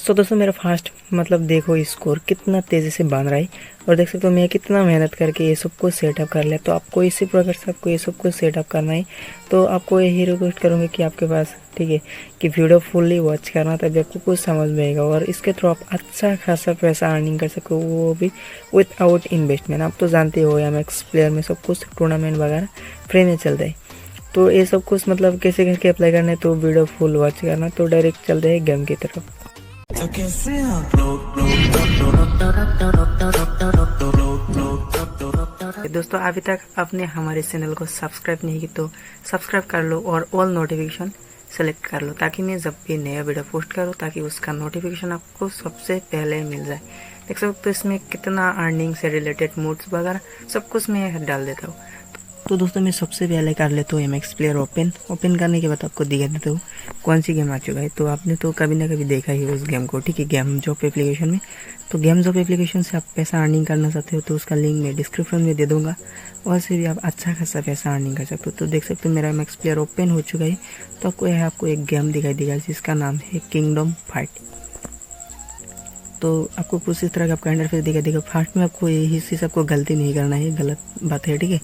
सो दोस्तों मेरा फास्ट मतलब देखो स्कोर कितना तेज़ी से बन रहा है और देख सकते हो मैं कितना मेहनत करके ये सब कुछ सेटअप कर लिया। तो आपको इसी प्रकार से आपको ये सब कुछ सेटअप करना है। तो आपको यही रिक्वेस्ट करूँगी कि आपके पास ठीक है कि वीडियो फुल्ली वॉच करना तभी आपको कुछ समझ में आएगा और इसके थ्रू आप अच्छा खासा पैसा अर्निंग कर सको, वो भी विदाउट इन्वेस्टमेंट। आप तो जानते हो MX प्लेयर में सब कुछ टूर्नामेंट वगैरह फ्री में चलता है। तो ये सब कुछ मतलब कैसे करके अप्लाई करना है, तो वीडियो फुल वॉच करना। तो डायरेक्ट चलते हैं गेम की तरफ। दोस्तों अभी तक आपने हमारे चैनल को सब्सक्राइब नहीं की तो सब्सक्राइब कर लो और ऑल नोटिफिकेशन सेलेक्ट कर लो, ताकि मैं जब भी नया वीडियो पोस्ट करूँ ताकि उसका नोटिफिकेशन आपको सबसे पहले मिल जाए। देख सकते हो इसमें कितना अर्निंग से रिलेटेड मोड्स वगैरह सब कुछ मैं डाल देता हूँ। तो दोस्तों मैं सबसे पहले कर लेता हूँ MX प्लेयर ओपन करने के बाद आपको दिखा देता हूँ कौन सी गेम आ चुका है। तो आपने तो कभी ना कभी देखा ही उस गेम को, ठीक है, गेम जॉब एप्लीकेशन में। तो गेम जॉब एप्लीकेशन से आप पैसा अर्निंग करना चाहते हो तो उसका लिंक मैं डिस्क्रिप्शन में दे दूँगा, वहाँ से भी आप अच्छा खासा पैसा अर्निंग कर सकते हो। तो देख सकते हो मेरा MX प्लेयर ओपन हो चुका है। तो आपको एक गेम दिखाई देगा जिसका नाम है किंगडम फाइट। तो आपको कुछ इस तरह का आपका इंटरफेस दिखाई देगा। फास्ट में आपको यही चीज़ आपको गलती नहीं करना है, गलत बात है, ठीक है।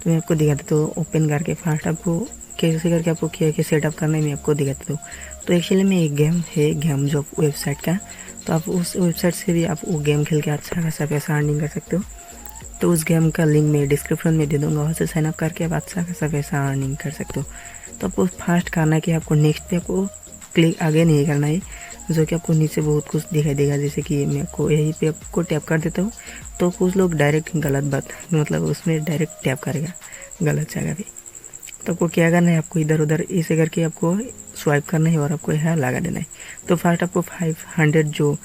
तो मैं आपको दिखा देता हूँ ओपन करके फास्ट आपको कैसे करके आपको क्या सेटअप करना है मैं आपको दिखा देता हूँ। तो एक्चुअली में एक गेम है गेम जॉब वेबसाइट का। तो आप उस वेबसाइट से भी आप वो गेम खेल के अच्छा खासा पैसा अर्निंग कर सकते हो। तो उस गेम का लिंक मैं डिस्क्रिप्शन में दे दूँगा, वहाँ से साइनअप करके आप अच्छा खासा पैसा अर्निंग कर सकते हो। तो आपको फास्ट करना है कि आपको नेक्स्ट पे आपको क्लिक आगे नहीं करना है, जो कि आपको नीचे बहुत कुछ दिखाई देगा। जैसे कि मैं आपको यहीं पे आपको टैप कर देता हूँ तो कुछ लोग डायरेक्ट गलत बात मतलब उसमें डायरेक्ट टैप करेगा गलत जगह पे। तो आपको क्या करना है, आपको इधर उधर ऐसे करके आपको स्वाइप करना है और आपको यहाँ लगा देना है। तो फर्स्ट आपको 500 जो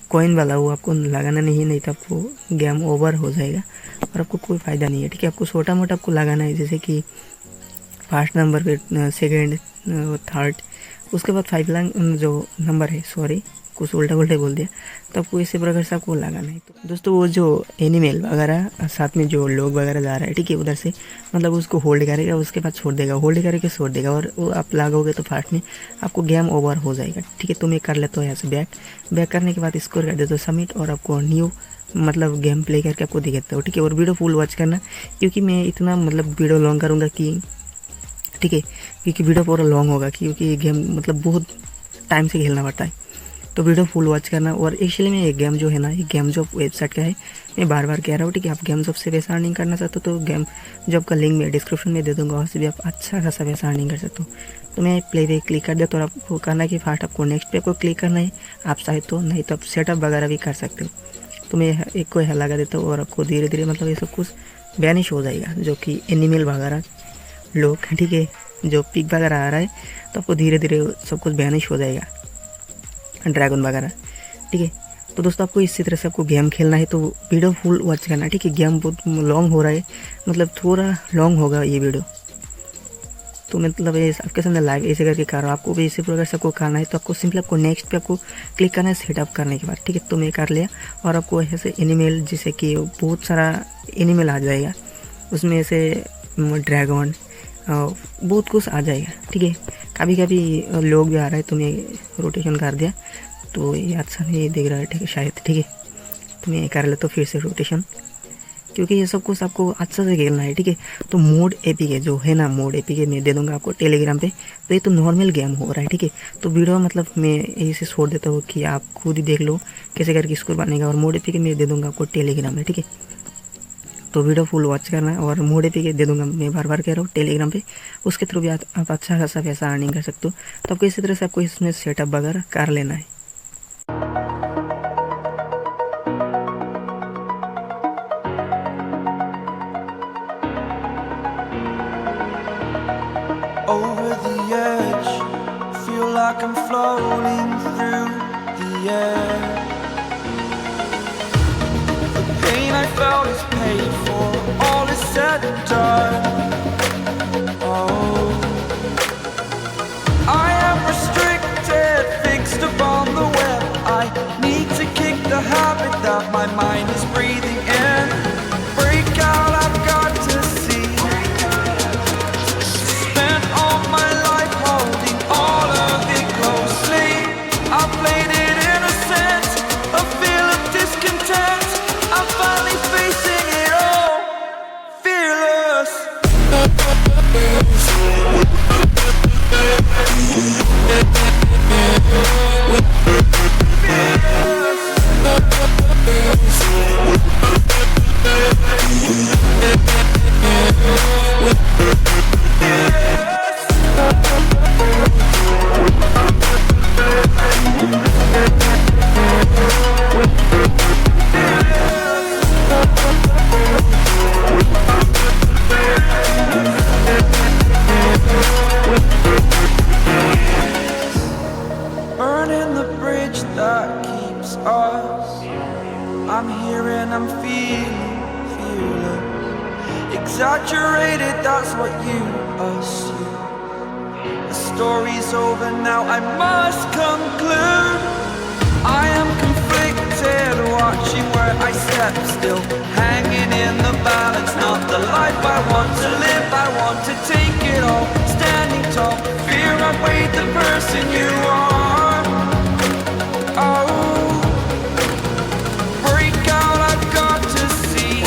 कॉइन वाला वो आपको लगाना नहीं तो आपको गेम ओवर हो जाएगा और आपको कोई फ़ायदा नहीं है, ठीक है। आपको छोटा मोटा आपको लगाना है, जैसे कि फर्स्ट नंबर पे सेकेंड थर्ड, उसके बाद 5 लाख जो नंबर है, सॉरी कुछ उल्टा बोल दिया। तो आपको इसी प्रकार से आपको लगाना है। तो दोस्तों वो जो एनिमल वगैरह साथ में जो लोग वगैरह जा रहा है, ठीक है, उधर से मतलब उसको होल्ड करेगा, उसके बाद छोड़ देगा, होल्ड करके छोड़ देगा और वो आप लागोगे तो फास्ट में आपको गेम ओवर हो जाएगा, ठीक है। तो मैं कर लेता हूँ यहाँ से बैक करने के बाद स्कोर कर देता हूँ सबमिट और आपको न्यू मतलब गेम प्ले करके आपको दिखाता हूँ, ठीक है। और वीडियो फुल वॉच करना, क्योंकि मैं इतना मतलब वीडियो लॉन्ग करूँगा कि ठीक है, क्योंकि वीडियो पूरा लॉन्ग होगा, क्योंकि ये गेम मतलब बहुत टाइम से खेलना पड़ता है। तो वीडियो फुल वॉच करना। और एक्चुअली में ये गेम जो है ना, ये गेम जॉब वेबसाइट का है, मैं बार बार कह रहा हूँ, ठीक है। आप गेम जॉब से पैसा अर्निंग करना चाहते हो तो गेम जॉब का लिंक मैं डिस्क्रिप्शन में दे दूँगा, वहाँ से भी आप अच्छा खासा पैसा अर्निंग कर सकते हो। तो मैं प्ले पे क्लिक कर दिया तो आपको करना है कि फास्ट आपको नेक्स्ट पे को क्लिक करना है, आप चाहे तो, नहीं तो आप सेटअप वगैरह भी कर सकते हो। तो मैं एक को यहाँ लगा देता हूँ और आपको धीरे धीरे मतलब ये सब कुछ बैनिश हो जाएगा, जो कि एनिमल वगैरह लोग, ठीक है, जो पिक वगैरह आ रहा है तो आपको धीरे धीरे सब कुछ बैनिश हो जाएगा, ड्रैगन वगैरह, ठीक है। तो दोस्तों आपको इसी तरह से आपको गेम खेलना है तो वीडियो फुल वॉच करना है, ठीक है। गेम बहुत लॉन्ग हो रहा है, मतलब थोड़ा लॉन्ग होगा ये वीडियो, तो मतलब ये आपके सामने लाइव ऐसे करके कर रहा हूँ। आपको भी इसी प्रकार से आपको करना है। तो आपको सिंपली आपको नेक्स्ट पे आपको क्लिक करना है सेटअप करने के बाद, ठीक है। तो मैं कर लिया और आपको ऐसे एनिमल, जैसे कि बहुत सारा एनिमल आ जाएगा, उसमें ऐसे ड्रैगन बहुत कुछ आ जाएगा, ठीक है। कभी कभी लोग भी आ रहा है तो मैं रोटेशन कर दिया, तो ये अच्छा नहीं दिख रहा है, ठीक है, शायद, ठीक है। तो मैं कर लेता हूँ फिर से रोटेशन, क्योंकि ये सब कुछ आपको अच्छा से खेलना है, ठीक है। तो मोड एपीके जो है ना, मोड एपीके मैं दे दूंगा आपको टेलीग्राम पे। तो ये तो नॉर्मल गेम हो रहा है, ठीक है। तो वीडियो मतलब मैं यही से छोड़ देता हूँ कि आप खुद ही देख लो कैसे करके स्कोर बनेगा, और मोड एपीके मैं दे दूँगा आपको टेलीग्राम में, ठीक है। तो वीडियो फुल वॉच करना है और मोड पे दे दूंगा, मैं बार बार कह रहा हूँ, टेलीग्राम पे, उसके थ्रू भी आप अच्छा खासा पैसा अर्निंग कर सकते हो। तो आपको इसी तरह से आपको इसमें सेटअप वगैरह कर लेना है। Over the edge, feel like I'm floating through the air. The pain I felt is paid for, all is said and done. Oh, I am restricted, fixed upon I'm here and I'm feeling fearless. Exaggerated, that's what you assume. The story's over now, I must conclude. I am conflicted, watching where I step still, hanging in the balance. Not the life I want to live, I want to take it all. Standing tall, fear I've weighed the person you are. Oh, break out, I've got to see.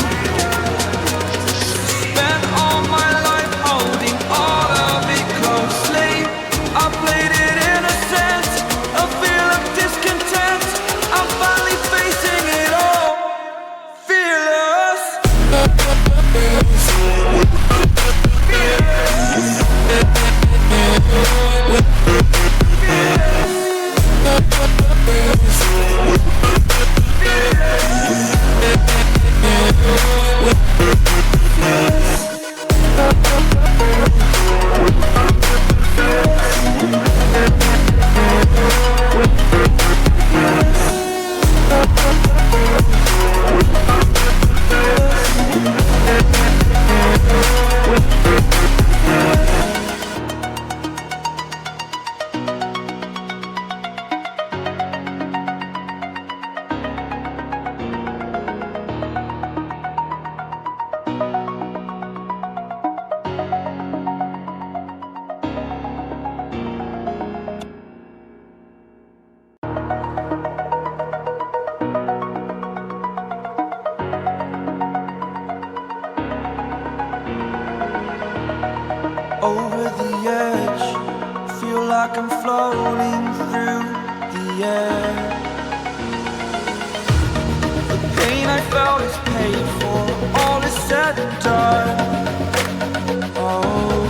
Spent all my life holding all of it closely. I played it innocent, a feel of discontent. I'm finally facing it all, fearless. Over the edge, feel like I'm floating through the air. The pain I felt is paid for, all is said and done. Oh,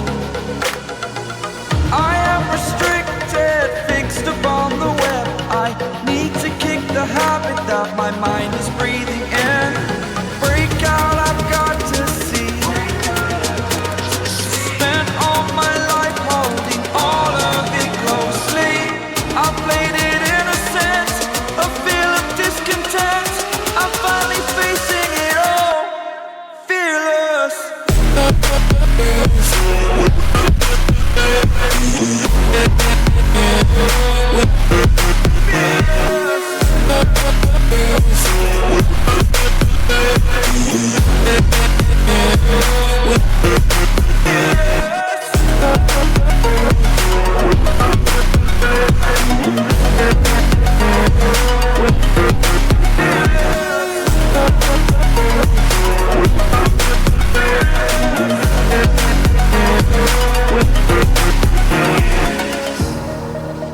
I am restricted, fixed upon the web. I need to kick the habit that my mind is breathing in. Break out, I've got to see. Spent all my life holding all of it closely. I played it innocent, a feel of discontent. I'm finally facing it all, fearless.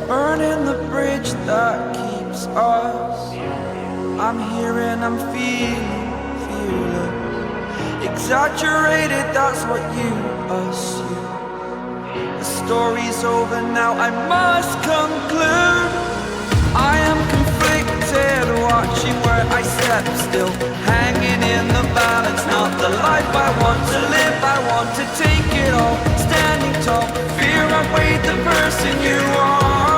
Burning the bridge that keeps us. I'm here and I'm feeling fearless. Exaggerated, that's what you assume. The story's over now, I must conclude. I am conflicted, watching where I step still, hanging in the balance. Not the life I want to live, I want to take it all. Standing tall, fear I've weighed the person you are.